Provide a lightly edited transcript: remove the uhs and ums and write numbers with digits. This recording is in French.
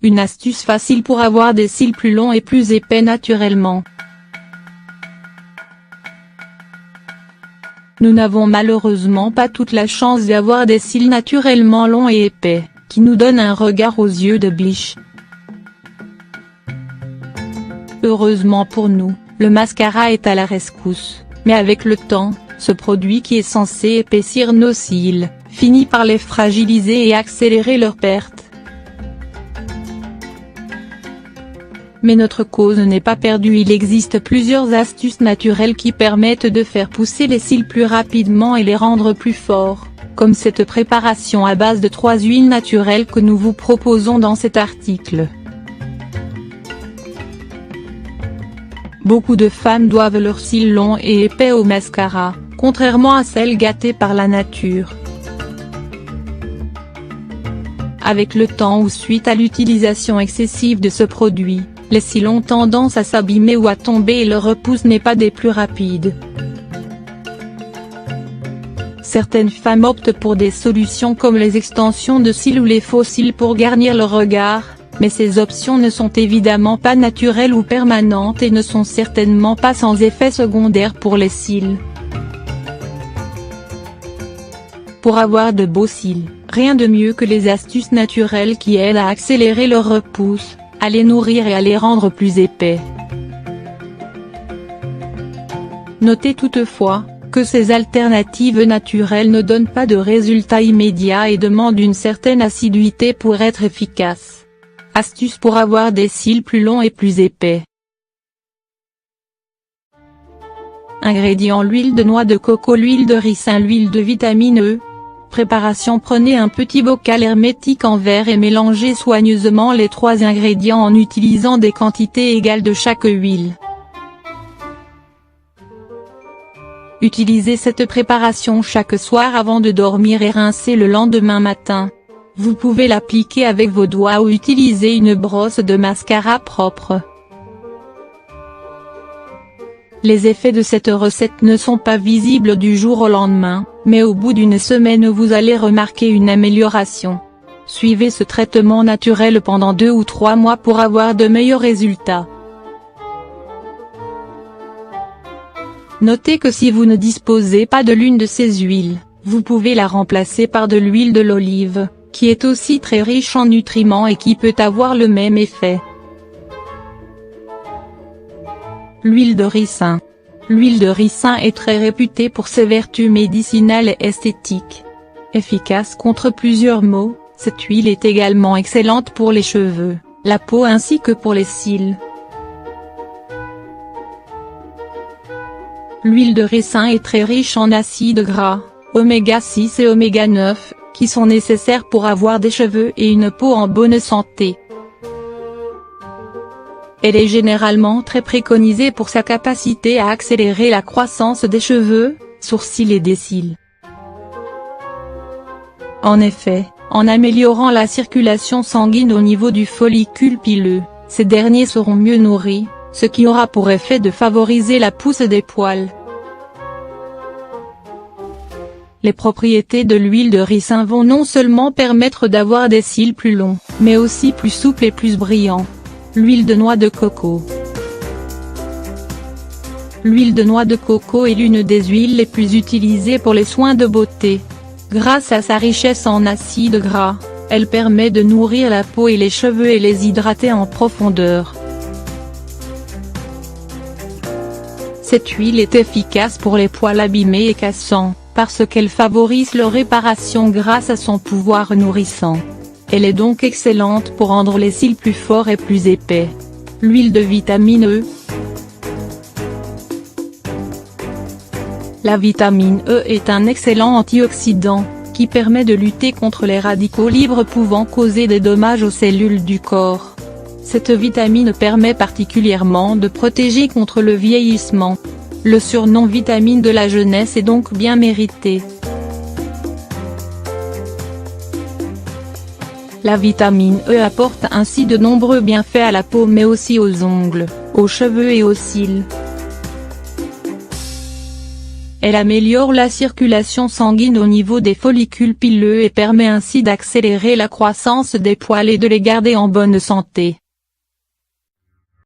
Une astuce facile pour avoir des cils plus longs et plus épais naturellement. Nous n'avons malheureusement pas toute la chance d'avoir des cils naturellement longs et épais, qui nous donnent un regard aux yeux de biche. Heureusement pour nous, le mascara est à la rescousse, mais avec le temps, ce produit qui est censé épaissir nos cils, finit par les fragiliser et accélérer leur perte. Mais notre cause n'est pas perdue, il existe plusieurs astuces naturelles qui permettent de faire pousser les cils plus rapidement et les rendre plus forts, comme cette préparation à base de 3 huiles naturelles que nous vous proposons dans cet article. Beaucoup de femmes doivent leurs cils longs et épais au mascara, contrairement à celles gâtées par la nature. Avec le temps ou suite à l'utilisation excessive de ce produit, les cils ont tendance à s'abîmer ou à tomber et leur repousse n'est pas des plus rapides. Certaines femmes optent pour des solutions comme les extensions de cils ou les faux cils pour garnir leur regard, mais ces options ne sont évidemment pas naturelles ou permanentes et ne sont certainement pas sans effet secondaire pour les cils. Pour avoir de beaux cils, rien de mieux que les astuces naturelles qui aident à accélérer leur repousse, à les nourrir et à les rendre plus épais. Notez toutefois, que ces alternatives naturelles ne donnent pas de résultats immédiats et demandent une certaine assiduité pour être efficaces. Astuce pour avoir des cils plus longs et plus épais. Ingrédients: l'huile de noix de coco, l'huile de ricin, l'huile de vitamine E. Préparation: prenez un petit bocal hermétique en verre et mélangez soigneusement les 3 ingrédients en utilisant des quantités égales de chaque huile. Utilisez cette préparation chaque soir avant de dormir et rincez le lendemain matin. Vous pouvez l'appliquer avec vos doigts ou utiliser une brosse de mascara propre. Les effets de cette recette ne sont pas visibles du jour au lendemain, mais au bout d'une semaine vous allez remarquer une amélioration. Suivez ce traitement naturel pendant 2 ou 3 mois pour avoir de meilleurs résultats. Notez que si vous ne disposez pas de l'une de ces huiles, vous pouvez la remplacer par de l'huile de l'olive, qui est aussi très riche en nutriments et qui peut avoir le même effet. L'huile de ricin. L'huile de ricin est très réputée pour ses vertus médicinales et esthétiques. Efficace contre plusieurs maux, cette huile est également excellente pour les cheveux, la peau ainsi que pour les cils. L'huile de ricin est très riche en acides gras, oméga 6 et oméga 9, qui sont nécessaires pour avoir des cheveux et une peau en bonne santé. Elle est généralement très préconisée pour sa capacité à accélérer la croissance des cheveux, sourcils et des cils. En effet, en améliorant la circulation sanguine au niveau du follicule pileux, ces derniers seront mieux nourris, ce qui aura pour effet de favoriser la pousse des poils. Les propriétés de l'huile de ricin vont non seulement permettre d'avoir des cils plus longs, mais aussi plus souples et plus brillants. L'huile de noix de coco. L'huile de noix de coco est l'une des huiles les plus utilisées pour les soins de beauté. Grâce à sa richesse en acides gras, elle permet de nourrir la peau et les cheveux et les hydrater en profondeur. Cette huile est efficace pour les poils abîmés et cassants, parce qu'elle favorise leur réparation grâce à son pouvoir nourrissant. Elle est donc excellente pour rendre les cils plus forts et plus épais. L'huile de vitamine E. La vitamine E est un excellent antioxydant, qui permet de lutter contre les radicaux libres pouvant causer des dommages aux cellules du corps. Cette vitamine permet particulièrement de protéger contre le vieillissement. Le surnom vitamine de la jeunesse est donc bien mérité. La vitamine E apporte ainsi de nombreux bienfaits à la peau mais aussi aux ongles, aux cheveux et aux cils. Elle améliore la circulation sanguine au niveau des follicules pileux et permet ainsi d'accélérer la croissance des poils et de les garder en bonne santé.